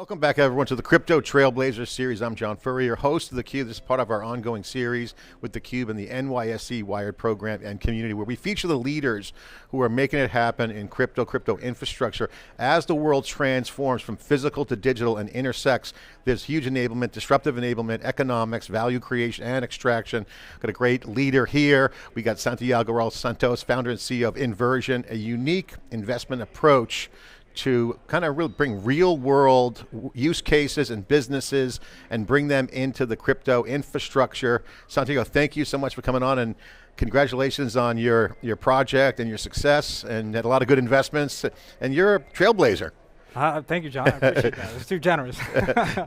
Welcome back, everyone, to the Crypto Trailblazers series. I'm John Furrier, host of theCUBE. This is part of our ongoing series with theCUBE and the NYSE Wired program and community, where we feature the leaders who are making it happen in crypto infrastructure. As the world transforms from physical to digital and intersects, there's huge enablement, disruptive enablement, economics, value creation, and extraction. Got a great leader here. We got Santiago Roel Santos, founder and CEO of Inversion, a unique investment approach to kind of really bring real world use cases and businesses and bring them into the crypto infrastructure. Santiago, thank you so much for coming on, and congratulations on your project and your success, and had a lot of good investments, and you're a trailblazer. Thank you, John. I appreciate that. It's too generous.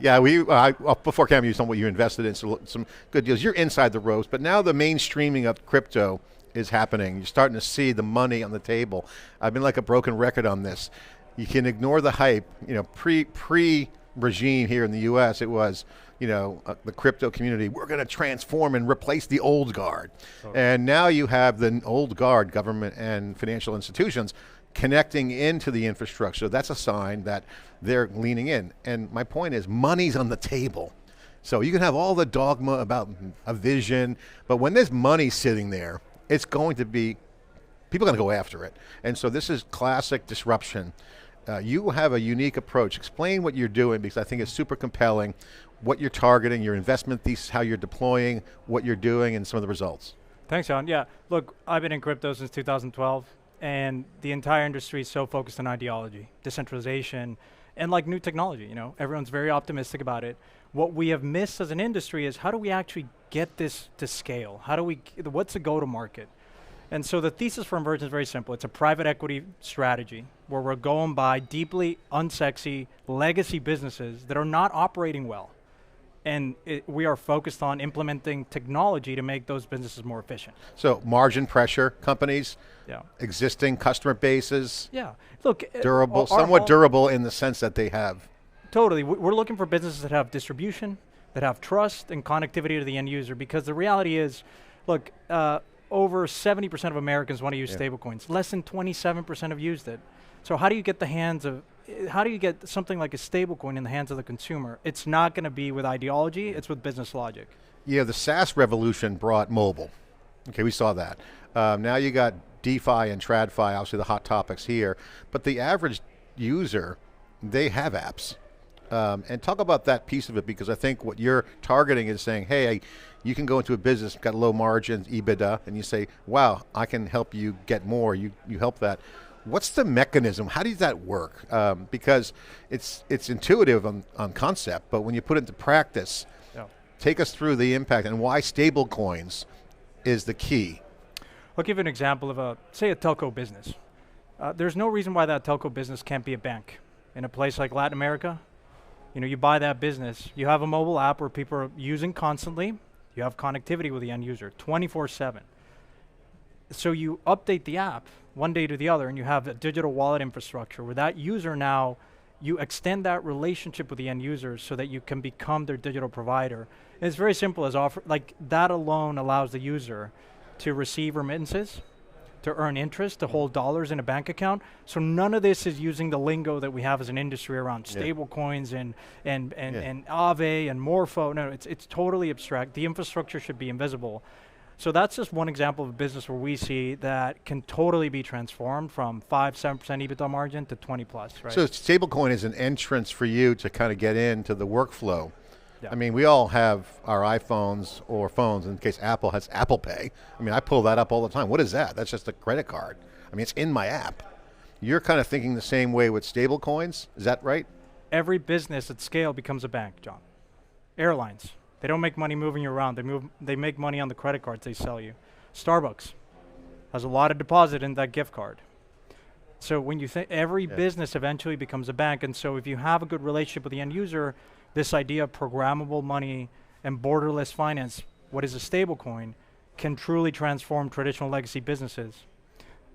Yeah, before camera, you told me what you invested in, so some good deals. You're inside the ropes, but now the mainstreaming of crypto is happening. You're starting to see the money on the table. I've been like a broken record on this. You can ignore the hype. You know, pre-regime here in the US, it was, you know, the crypto community, we're going to transform and replace the old guard. Totally. And now you have the old guard, government and financial institutions, connecting into the infrastructure. That's a sign that they're leaning in. And my point is, money's on the table. So you can have all the dogma about a vision, but when there's money sitting there, it's going to be, people are going to go after it. And so this is classic disruption. You have a unique approach. Explain what you're doing, because I think it's super compelling, what you're targeting, your investment thesis, how you're deploying, what you're doing, and some of the results. Thanks, John. Yeah, look, I've been in crypto since 2012, and the entire industry is so focused on ideology, decentralization, and like new technology, you know, everyone's very optimistic about it. What we have missed as an industry is how do we actually get this to scale? What's the go-to-market? And so the thesis for Inversion is very simple. It's a private equity strategy where we're going by deeply unsexy legacy businesses that are not operating well. And we are focused on implementing technology to make those businesses more efficient. So margin pressure companies, existing customer bases, look, durable, somewhat durable in the sense that they have. Totally, we're looking for businesses that have distribution, that have trust and connectivity to the end user, because the reality is, look, over 70% of Americans want to use stablecoins. Less than 27% have used it. So how do you get something like a stablecoin in the hands of the consumer? It's not going to be with ideology, it's with business logic. Yeah, the SaaS revolution brought mobile. Okay, we saw that. Now you got DeFi and TradFi, obviously the hot topics here, but the average user, they have apps. And talk about that piece of it, because I think what you're targeting is saying, hey, you can go into a business, got low margins, EBITDA, and you say, wow, I can help you get more, you help that. What's the mechanism? How does that work? Because it's intuitive on concept, but when you put it into practice, take us through the impact and why stablecoins is the key. I'll give you an example of say a telco business. There's no reason why that telco business can't be a bank. In a place like Latin America, you know, you buy that business, you have a mobile app where people are using constantly, you have connectivity with the end user 24/7. So you update the app one day to the other, and you have a digital wallet infrastructure where that user now, you extend that relationship with the end users so that you can become their digital provider. And it's very simple as that alone allows the user to receive remittances, to earn interest, to hold dollars in a bank account. So none of this is using the lingo that we have as an industry around stable coins and Aave and Morpho. No, it's totally abstract. The infrastructure should be invisible. So that's just one example of a business where we see that can totally be transformed from 5-7% EBITDA margin to 20 plus, right? So stablecoin is an entrance for you to kind of get into the workflow. I mean, we all have our iPhones or phones, in case Apple has Apple Pay. I mean, I pull that up all the time. What is that? That's just a credit card. I mean, it's in my app. You're kind of thinking the same way with stable coins, is that right? Every business at scale becomes a bank, John. Airlines, they don't make money moving you around. They make money on the credit cards they sell you. Starbucks has a lot of deposit in that gift card. So when you think, every business eventually becomes a bank, and so if you have a good relationship with the end user, this idea of programmable money and borderless finance, what is a stable coin, can truly transform traditional legacy businesses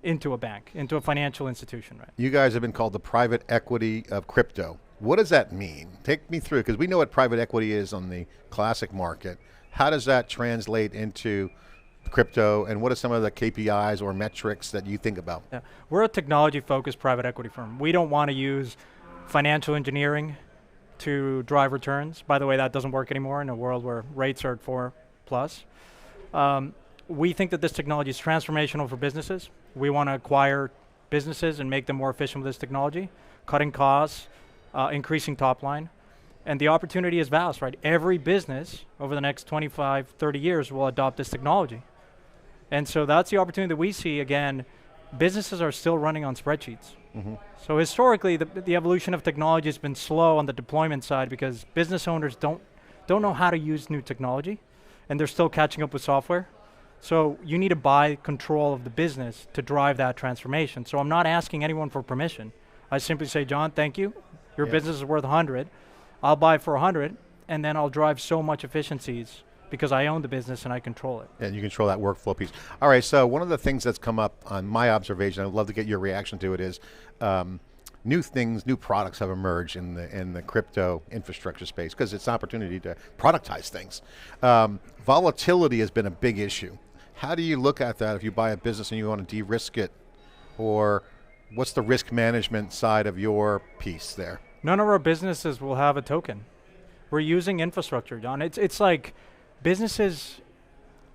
into a bank, into a financial institution, right? You guys have been called the private equity of crypto. What does that mean? Take me through, because we know what private equity is on the classic market. How does that translate into crypto, and what are some of the KPIs or metrics that you think about? We're a technology-focused private equity firm. We don't want to use financial engineering to drive returns. By the way, that doesn't work anymore in a world where rates are at 4+. We think that this technology is transformational for businesses. We want to acquire businesses and make them more efficient with this technology, cutting costs, increasing top line. And the opportunity is vast, right? Every business over the next 25, 30 years will adopt this technology. And so that's the opportunity that we see. Again, businesses are still running on spreadsheets. So historically, the evolution of technology has been slow on the deployment side because business owners don't know how to use new technology, and they're still catching up with software. So you need to buy control of the business to drive that transformation. So I'm not asking anyone for permission. I simply say, John, thank you. Your business is worth 100. I'll buy for 100, and then I'll drive so much efficiencies because I own the business and I control it. And you control that workflow piece. All right, so one of the things that's come up on my observation, I'd love to get your reaction to it, is new things, new products have emerged in the crypto infrastructure space because it's an opportunity to productize things. Volatility has been a big issue. How do you look at that if you buy a business and you want to de-risk it? Or what's the risk management side of your piece there? None of our businesses will have a token. We're using infrastructure, John. It's like businesses,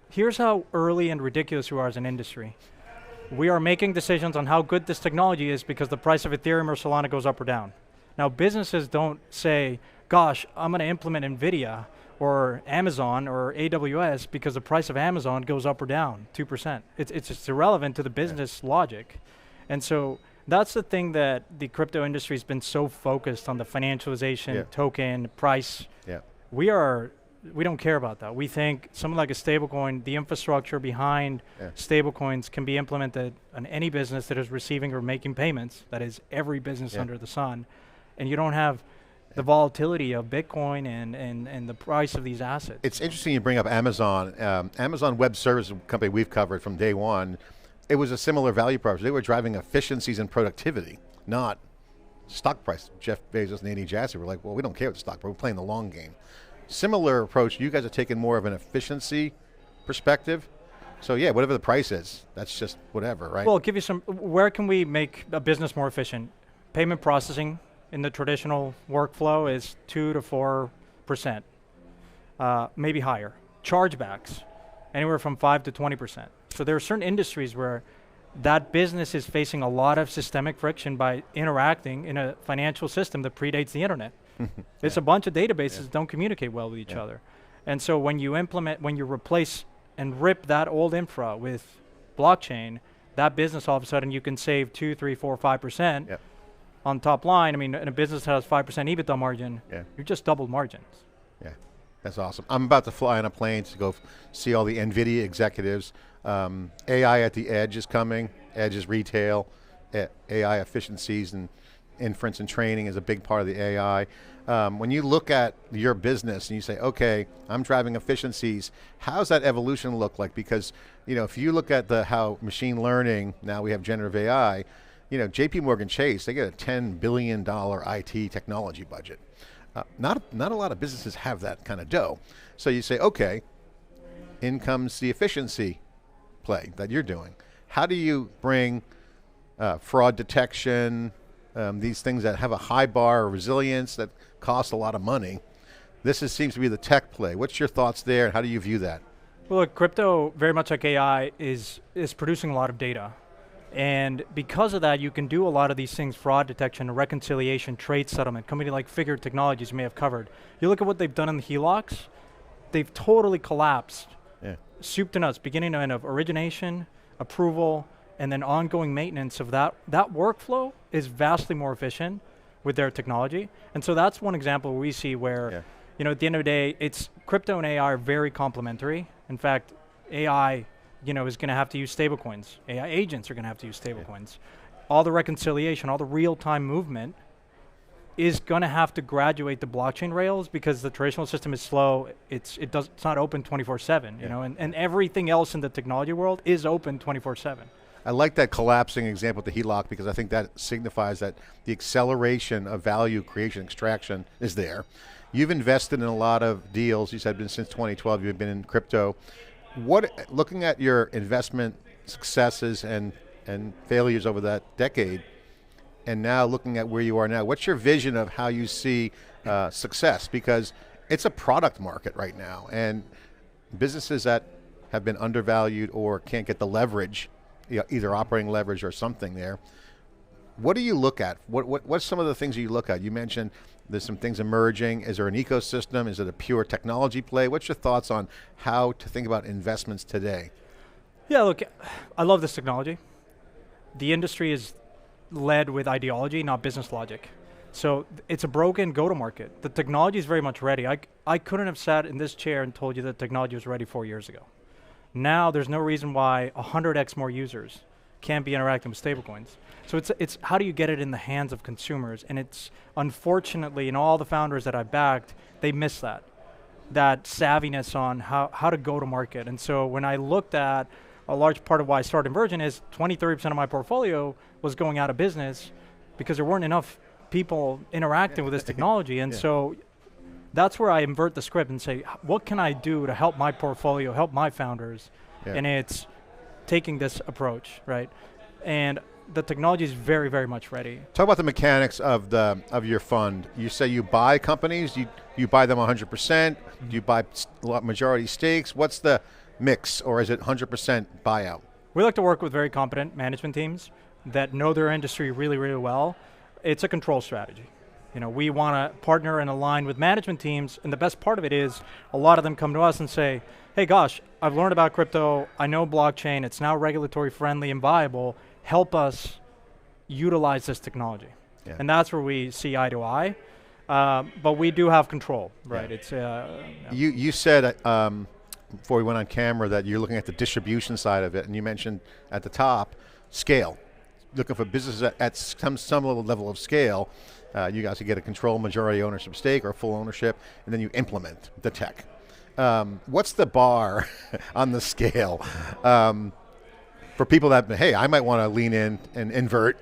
here's how early and ridiculous we are as an industry. We are making decisions on how good this technology is because the price of Ethereum or Solana goes up or down. Now businesses don't say, gosh, I'm going to implement NVIDIA or Amazon or AWS because the price of Amazon goes up or down 2%. It's just irrelevant to the business logic. And so that's the thing that the crypto industry has been so focused on, the financialization, token, price. We don't care about that. We think something like a stablecoin, the infrastructure behind stablecoins can be implemented on any business that is receiving or making payments. That is every business under the sun. And you don't have the volatility of Bitcoin and the price of these assets. It's interesting you bring up Amazon. Amazon Web Services company we've covered from day one. It was a similar value proposition. They were driving efficiencies and productivity, not stock price. Jeff Bezos and Andy Jassy were like, well, we don't care what the stock price, we're playing the long game. Similar approach, you guys are taking more of an efficiency perspective. So yeah, whatever the price is, that's just whatever, right? Well, I'll give you some, where can we make a business more efficient? Payment processing in the traditional workflow is 2 to 4%, maybe higher. Chargebacks, anywhere from 5 to 20%. So there are certain industries where that business is facing a lot of systemic friction by interacting in a financial system that predates the internet. It's a bunch of databases that don't communicate well with each other. And so when you replace and rip that old infra with blockchain, that business all of a sudden you can save 2, 3, 4, 5% on top line. I mean, in a business that has 5% EBITDA margin, you just doubled margins. Yeah, that's awesome. I'm about to fly on a plane to go see all the NVIDIA executives. AI at the edge is coming. Edge is retail. AI efficiencies and inference and training is a big part of the AI. When you look at your business and you say, okay, I'm driving efficiencies, how's that evolution look like? Because if you look at how machine learning, now we have generative AI, JP Morgan Chase, they get a $10 billion IT technology budget. Not a lot of businesses have that kind of dough. So you say, okay, in comes the efficiency play that you're doing. How do you bring fraud detection, these things that have a high bar of resilience that cost a lot of money? This seems to be the tech play. What's your thoughts there, and how do you view that? Well, look, crypto, very much like AI, is producing a lot of data. And because of that, you can do a lot of these things: fraud detection, reconciliation, trade settlement. Company like Figure Technologies you may have covered. You look at what they've done in the HELOCs, they've totally collapsed. Soup to nuts, beginning to end of origination, approval, and then ongoing maintenance of that workflow is vastly more efficient with their technology. And so that's one example we see where, at the end of the day, it's crypto and AI are very complementary. In fact, AI, is going to have to use stablecoins. AI agents are going to have to use stablecoins. All the reconciliation, all the real-time movement is going to have to graduate to blockchain rails because the traditional system is slow. It's not open 24/7, and everything else in the technology world is open 24/7. I like that collapsing example with the HELOC because I think that signifies that the acceleration of value creation extraction is there. You've invested in a lot of deals. You said since 2012 you've been in crypto. Looking at your investment successes and failures over that decade, and now looking at where you are now, what's your vision of how you see success? Because it's a product market right now, and businesses that have been undervalued or can't get the leverage, either operating leverage or something there, what do you look at? What's some of the things you look at? You mentioned there's some things emerging. Is there an ecosystem? Is it a pure technology play? What's your thoughts on how to think about investments today? Yeah, look, I love this technology. The industry is led with ideology, not business logic. So it's a broken go-to-market. The technology is very much ready. I couldn't have sat in this chair and told you that technology was ready 4 years ago. Now there's no reason why 100x more users can't be interacting with stablecoins. So it's how do you get it in the hands of consumers? And it's unfortunately, in all the founders that I backed, they miss that savviness on how to go to market. And so when I looked at a large part of why I started Inversion is 20-30% of my portfolio was going out of business because there weren't enough people interacting with this technology. And so that's where I invert the script and say, what can I do to help my portfolio, help my founders? And it's taking this approach, right? And the technology is very, very much ready. Talk about the mechanics of your fund. You say you buy companies, you buy them 100%, do you buy majority stakes? What's the mix, or is it 100% buyout? We like to work with very competent management teams that know their industry really, really well. It's a control strategy. We want to partner and align with management teams, and the best part of it is a lot of them come to us and say, hey gosh, I've learned about crypto, I know blockchain, it's now regulatory friendly and viable, help us utilize this technology. And that's where we see eye to eye, but we do have control, right? It's You said, before we went on camera, that you're looking at the distribution side of it, and you mentioned at the top, scale. Looking for businesses at some level of scale. You guys can get a control majority ownership stake or full ownership, and then you implement the tech. What's the bar on the scale for people that, hey, I might want to lean in and invert,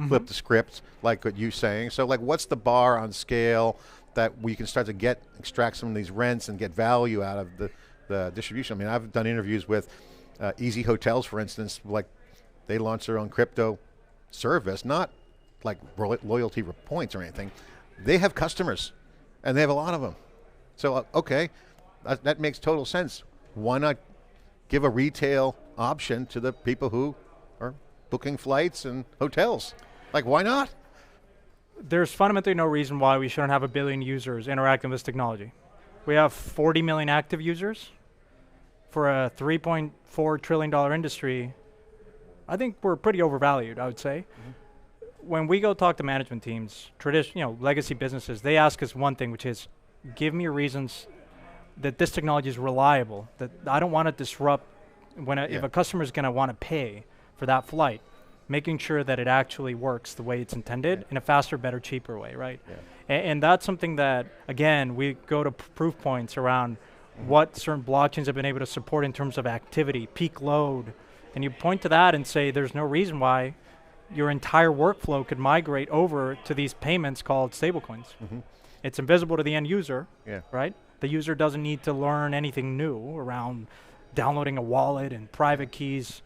flip the script, like what you're saying. So like, what's the bar on scale that we can start to extract some of these rents and get value out of the distribution? I mean, I've done interviews with Easy Hotels, for instance, like they launched their own crypto service, not like loyalty points or anything. They have customers, and they have a lot of them. So, okay, that makes total sense. Why not give a retail option to the people who are booking flights and hotels? Like, why not? There's fundamentally no reason why we shouldn't have 1 billion users interacting with this technology. We have 40 million active users for a $3.4 trillion industry. I think we're pretty overvalued, I would say. When we go talk to management teams, legacy businesses, they ask us one thing, which is, give me reasons that this technology is reliable, that I don't want to disrupt if a customer is going to want to pay for that flight, making sure that it actually works the way it's intended in a faster, better, cheaper way, right? And that's something that, again, we go to proof points around what certain blockchains have been able to support in terms of activity, peak load, and you point to that and say there's no reason why your entire workflow could migrate over to these payments called stablecoins. It's invisible to the end user, right? The user doesn't need to learn anything new around downloading a wallet and private keys.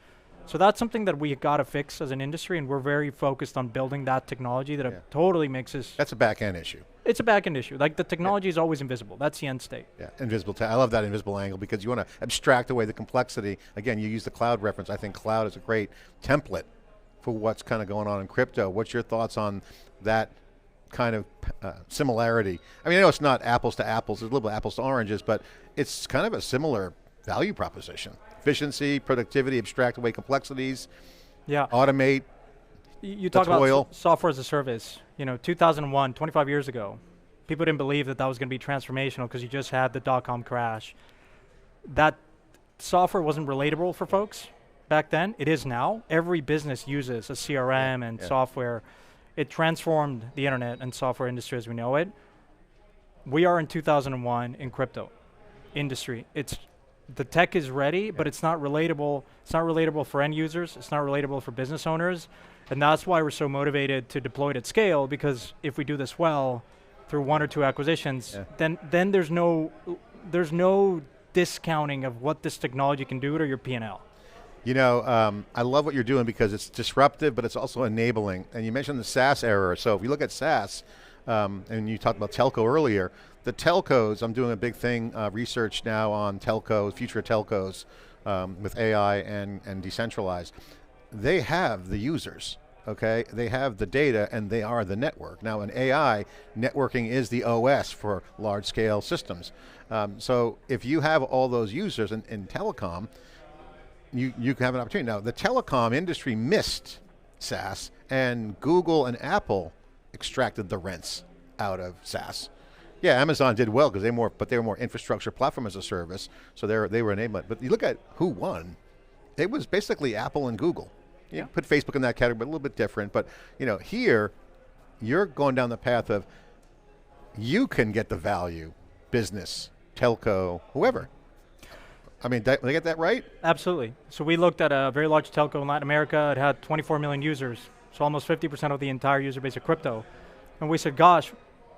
So that's something that we got to fix as an industry, and we're very focused on building that technology that totally makes us... That's a back-end issue. It's a back-end issue. Like, the technology is always invisible. That's the end state. Invisible. I love that invisible angle, because you want to abstract away the complexity. Again, you use the cloud reference. I think cloud is a great template for what's kind of going on in crypto. What's your thoughts on that kind of similarity? I mean, I know it's not apples to apples, it's a little bit apples to oranges, but it's kind of a similar value proposition. Efficiency, productivity, abstract away complexities, automate. You talk about software as a service. 2001, 25 years ago, people didn't believe that was going to be transformational because you just had the dot-com crash. That software wasn't relatable for folks back then. It is now. Every business uses a CRM and software. It transformed the internet and software industry as we know it. We are in 2001 in crypto industry. The tech is ready, but it's not relatable. It's not relatable for end users. It's not relatable for business owners. And that's why we're so motivated to deploy it at scale, because if we do this well through 1 or 2 acquisitions, then there's no discounting of what this technology can do to your P&L. You know, I love what you're doing because it's disruptive, but it's also enabling. And you mentioned the SaaS era. So if you look at SaaS, and you talked about telco earlier, the telcos, I'm doing a big thing, research now on telcos, future telcos, with AI and decentralized. They have the users, okay? They have the data and they are the network. Now in AI, networking is the OS for large scale systems. So if you have all those users in telecom, you can have an opportunity. Now the telecom industry missed SaaS, and Google and Apple extracted the rents out of SaaS. Yeah, Amazon did well because they were more infrastructure platform as a service, so they were enabled. But you look at who won, it was basically Apple and Google. You put Facebook in that category, but a little bit different. But you know, here, you're going down the path of you can get the value, business, telco, whoever. I mean, did I get that right? Absolutely. So we looked at a very large telco in Latin America. It had 24 million users, so almost 50% of the entire user base of crypto. And we said, gosh,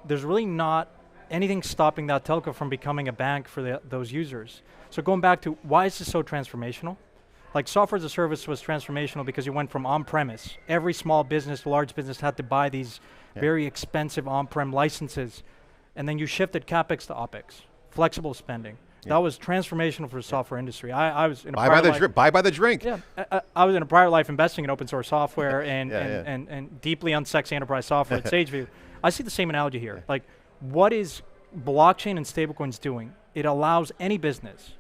there's really not anything stopping that telco from becoming a bank for those users. So going back to why is this so transformational? Like software as a service was transformational because you went from on-premise. Every small business, large business had to buy these very expensive on-prem licenses. And then you shifted CapEx to OpEx, flexible spending. That was transformational for the software industry. I was in a buy by the drink. Yeah, I was in a prior life investing in open source software and deeply unsexy enterprise software at SageView. I see the same analogy here. Like, what is blockchain and stablecoins doing? It allows any business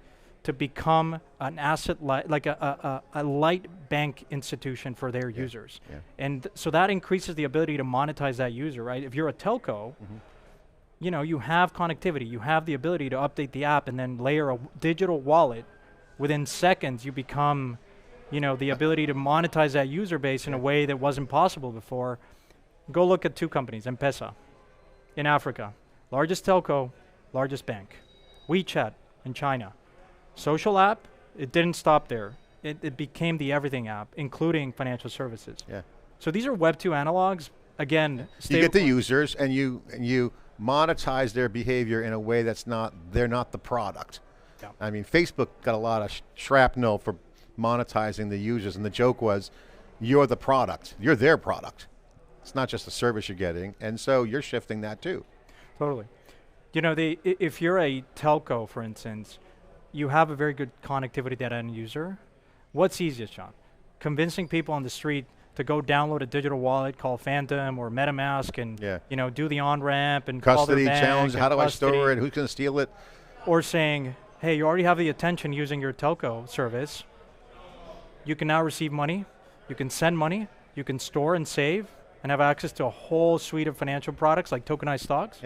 to become an asset like a light bank institution for their users. And so that increases the ability to monetize that user, right? If you're a telco, you know, you have connectivity, you have the ability to update the app and then layer a digital wallet. Within seconds, you become, you know, the ability to monetize that user base in a way that wasn't possible before. Go look at two companies, M-Pesa in Africa, largest telco, largest bank. WeChat in China. Social app, it didn't stop there. It became the everything app, including financial services. So these are Web 2 analogs. Again, you get the users and you monetize their behavior in a way that's they're not the product. I mean, Facebook got a lot of shrapnel for monetizing the users, and the joke was, you're the product, you're their product. It's not just the service you're getting, and so you're shifting that too. Totally. You know, if you're a telco, for instance, you have a very good connectivity to that end user. What's easiest, John? Convincing people on the street to go download a digital wallet called Phantom or MetaMask and you know, do the on-ramp and call their bank. Custody challenge, how do I store it, who's going to steal it? Or saying, hey, you already have the attention using your telco service. You can now receive money, you can send money, you can store and save, and have access to a whole suite of financial products like tokenized stocks.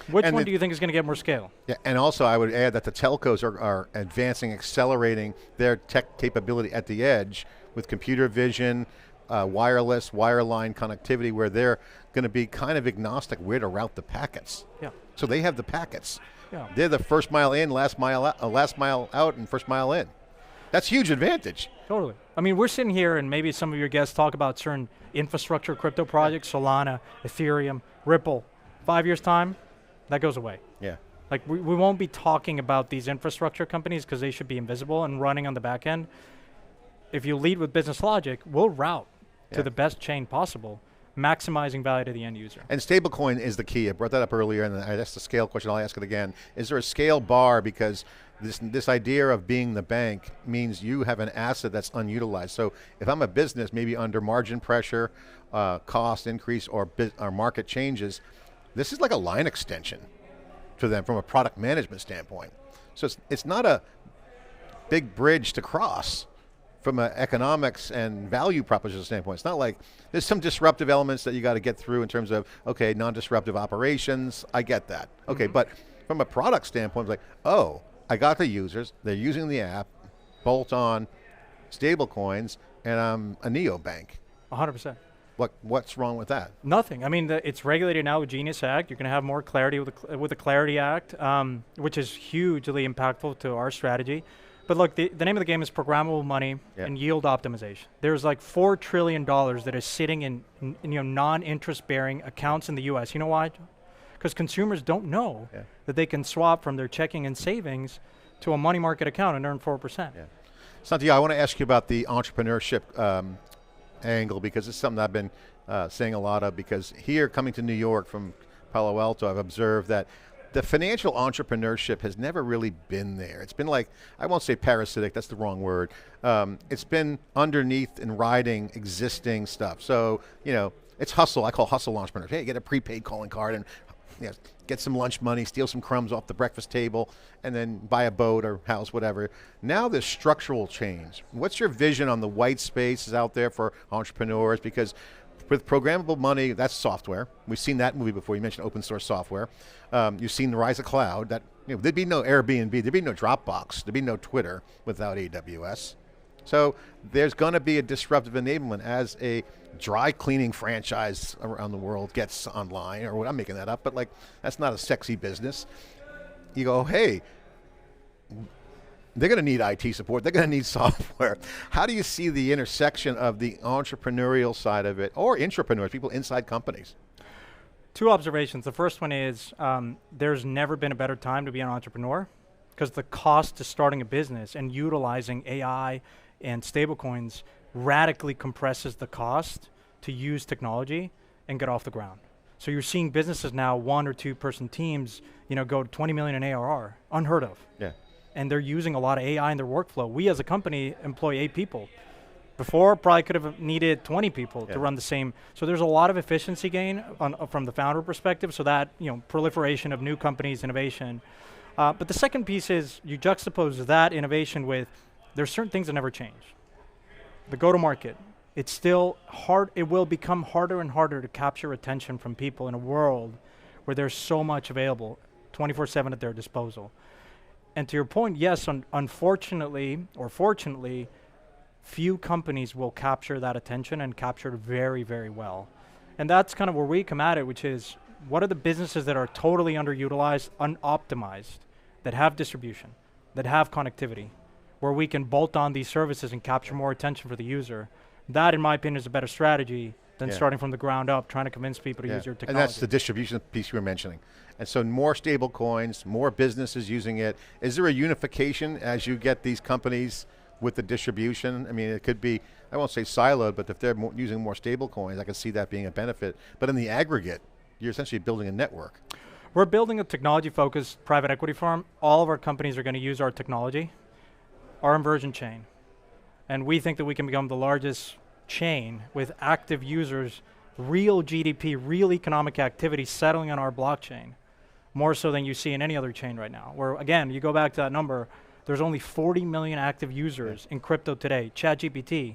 Which one do you think is going to get more scale? And also I would add that the telcos are advancing, accelerating their tech capability at the edge with computer vision, wireless, wireline connectivity, where they're going to be kind of agnostic where to route the packets. So they have the packets. They're the first mile in, last mile out, and first mile in. That's huge advantage. Totally. I mean, we're sitting here, and maybe some of your guests talk about certain infrastructure crypto projects, Solana, Ethereum, Ripple. 5 years' time, that goes away. Like, we won't be talking about these infrastructure companies because they should be invisible and running on the back end. If you lead with business logic, we'll route to the best chain possible, maximizing value to the end user. And stablecoin is the key. I brought that up earlier, and I asked the scale question. I'll ask it again. Is there a scale bar? Because this idea of being the bank means you have an asset that's unutilized. So if I'm a business, maybe under margin pressure, cost increase, or market changes, this is like a line extension to them from a product management standpoint. So it's not a big bridge to cross from an economics and value proposition standpoint. It's not like, there's some disruptive elements that you got to get through in terms of, okay, non-disruptive operations, I get that. Okay, but from a product standpoint, it's like, oh, I got the users, they're using the app, bolt on, stablecoins, and I'm a neobank. 100%. What's wrong with that? Nothing. I mean, it's regulated now with Genius Act. You're going to have more clarity with the Clarity Act, which is hugely impactful to our strategy. But look, the name of the game is programmable money and yield optimization. There's like $4 trillion that is sitting in non-interest bearing accounts in the US. You know why? Because consumers don't know that they can swap from their checking and savings to a money market account and earn 4%. Santiago, I want to ask you about the entrepreneurship angle, because it's something I've been saying a lot of, because here, coming to New York from Palo Alto, I've observed that the financial entrepreneurship has never really been there. It's been like, I won't say parasitic, that's the wrong word. It's been underneath and riding existing stuff. So, you know, it's hustle. I call hustle entrepreneurs. Hey, get a prepaid calling card and, you know, get some lunch money, steal some crumbs off the breakfast table, and then buy a boat or house, whatever. Now there's structural change. What's your vision on the white spaces out there for entrepreneurs? Because with programmable money, that's software. We've seen that movie before. You mentioned open source software. You've seen the rise of cloud. That, you know, there'd be no Airbnb, there'd be no Dropbox, there'd be no Twitter without AWS. So there's going to be a disruptive enablement as a dry cleaning franchise around the world gets online, or I'm making that up, but like, that's not a sexy business. You go, hey, they're going to need IT support, they're going to need software. How do you see the intersection of the entrepreneurial side of it, or intrapreneurs, people inside companies? Two observations. The first one is, there's never been a better time to be an entrepreneur, because the cost to starting a business and utilizing AI and stablecoins radically compresses the cost to use technology and get off the ground. So you're seeing businesses now, 1 or 2 person teams, you know, go to 20 million in ARR, unheard of. Yeah. And they're using a lot of AI in their workflow. We as a company employ 8 people. Before, probably could have needed 20 people to run the same. So there's a lot of efficiency gain from the founder perspective, so that, you know, proliferation of new companies, innovation. But the second piece is, you juxtapose that innovation with, there's certain things that never change. The go-to-market, it's still hard, it will become harder and harder to capture attention from people in a world where there's so much available, 24/7 at their disposal. And to your point, yes, unfortunately, or fortunately, few companies will capture that attention and capture it very, very well. And that's kind of where we come at it, which is, what are the businesses that are totally underutilized, unoptimized, that have distribution, that have connectivity, where we can bolt on these services and capture more attention for the user? That, in my opinion, is a better strategy than starting from the ground up, trying to convince people to use your technology. And that's the distribution piece you were mentioning. And so more stable coins, more businesses using it. Is there a unification as you get these companies with the distribution? I mean, it could be, I won't say siloed, but if they're using more stable coins, I can see that being a benefit. But in the aggregate, you're essentially building a network. We're building a technology-focused private equity firm. All of our companies are going to use our technology, our Inversion chain. And we think that we can become the largest chain with active users, real GDP, real economic activity settling on our blockchain, more so than you see in any other chain right now. Where, again, you go back to that number, there's only 40 million active users in crypto today. ChatGPT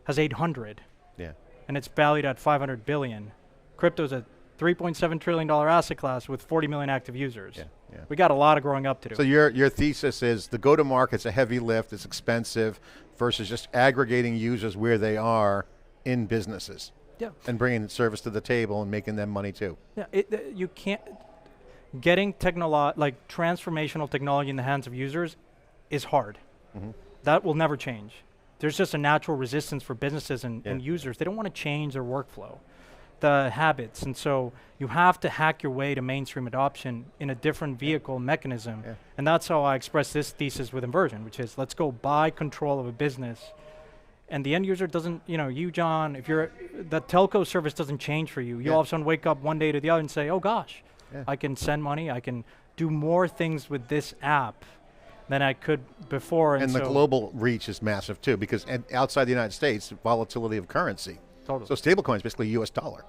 has 800. Yeah. And it's valued at 500 billion. Crypto's a $3.7 trillion asset class with 40 million active users. Yeah, yeah. We got a lot of growing up to do. So your thesis is the go-to-market's a heavy lift, it's expensive, versus just aggregating users where they are in businesses. Yeah. And bringing service to the table and making them money too. Yeah, you can't, getting transformational technology in the hands of users is hard. That will never change. There's just a natural resistance for businesses and users. They don't want to change their workflow, the habits, and so you have to hack your way to mainstream adoption in a different vehicle mechanism. And that's how I express this thesis with Inversion, which is, let's go buy control of a business, and the end user doesn't, you know, you, John, if you're, the telco service doesn't change for you. You all of a sudden wake up one day to the other and say, oh gosh, I can send money, I can do more things with this app than I could before. And the global reach is massive too, because outside the United States, volatility of currency. Totally. So stablecoins, basically US dollar.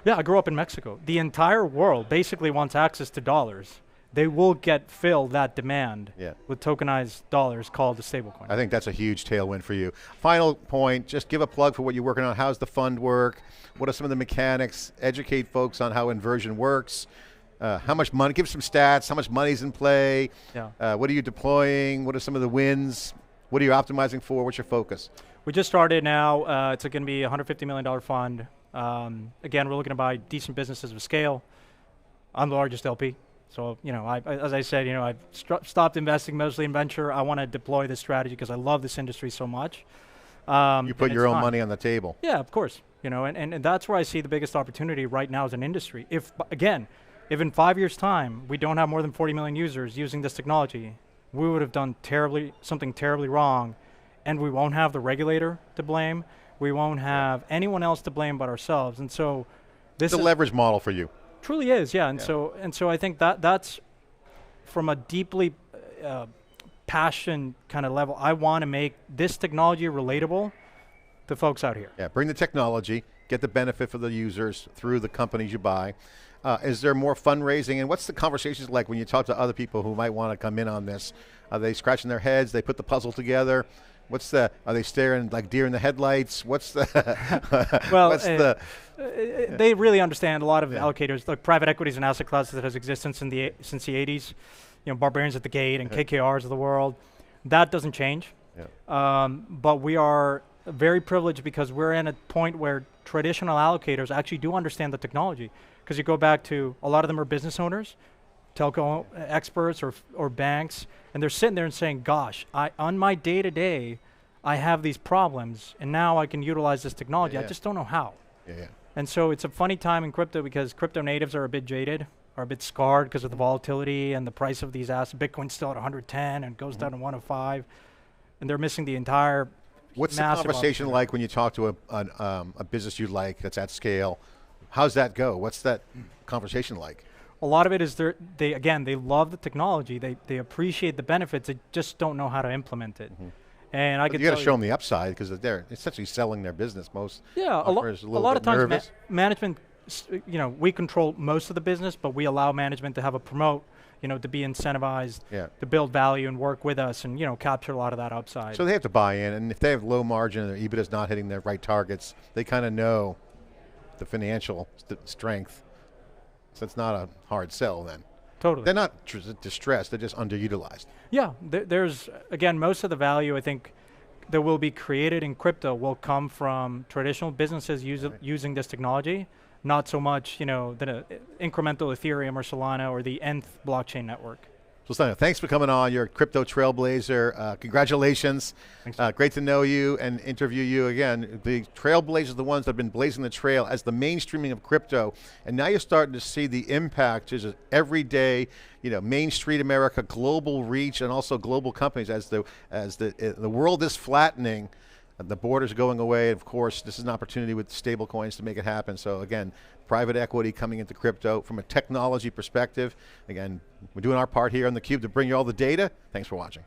Yeah, I grew up in Mexico. The entire world basically wants access to dollars. They will fill that demand with tokenized dollars called the stablecoin. I think that's a huge tailwind for you. Final point, just give a plug for what you're working on. How's the fund work? What are some of the mechanics? Educate folks on how Inversion works. How much money, give some stats, how much money's in play, what are you deploying, what are some of the wins, what are you optimizing for, what's your focus? We just started now, it's going to be a $150 million fund. Again, we're looking to buy decent businesses with scale. I'm the largest LP, so you know, as I said, you know, I've stopped investing mostly in venture. I want to deploy this strategy because I love this industry so much. You put your own money on the table. Yeah, of course. You know, and that's where I see the biggest opportunity right now as an industry. If in 5 years' time we don't have more than 40 million users using this technology, we would have done something terribly wrong, and we won't have the regulator to blame. We won't have anyone else to blame but ourselves. And so this is a leverage model for you. Truly is, yeah. And so I think that's from a deeply passion kind of level. I want to make this technology relatable to folks out here. Yeah, bring the technology, get the benefit for the users through the companies you buy. Is there more fundraising, and what's the conversations like when you talk to other people who might want to come in on this? Are they scratching their heads, they put the puzzle together? Are they staring like deer in the headlights? What's the, they really understand a lot of allocators, like private equities and asset classes that has existed since the 80s, you know, Barbarians at the Gate and KKRs of the world. That doesn't change. But we are very privileged because we're in a point where traditional allocators actually do understand the technology. Because you go back to, a lot of them are business owners, telco experts or banks, and they're sitting there and saying, gosh, on my day-to-day, I have these problems, and now I can utilize this technology. I just don't know how. And so it's a funny time in crypto because crypto natives are a bit jaded, are a bit scarred because of the volatility and the price of these assets. Bitcoin's still at 110 and goes down to 105, and they're missing the entire What's the conversation like when you talk to a business you like that's at scale? How's that go? What's that conversation like? A lot of it is they love the technology. They appreciate the benefits. They just don't know how to implement it. And I could you got to show them the upside because they're essentially selling their business. Most a lot of times management, you know, we control most of the business, but we allow management to have a promote, you know, to be incentivized to build value and work with us and, you know, capture a lot of that upside. So they have to buy in, and if they have low margin and their EBITDA is not hitting their right targets, they kind of know the financial strength. So it's not a hard sell then. Totally. They're not distressed, they're just underutilized. Yeah, there's, again, most of the value I think that will be created in crypto will come from traditional businesses using this technology, not so much, you know, the incremental Ethereum or Solana or the nth blockchain network. So Santiago, thanks for coming on. You're a crypto trailblazer. Congratulations. Great to know you and interview you again. The trailblazers are the ones that have been blazing the trail as the mainstreaming of crypto, and now you're starting to see the impact just every day, you know, Main Street America, global reach, and also global companies as the world is flattening. The borders going away. Of course, this is an opportunity with stablecoins to make it happen. So again, private equity coming into crypto from a technology perspective. Again, we're doing our part here on theCUBE to bring you all the data. Thanks for watching.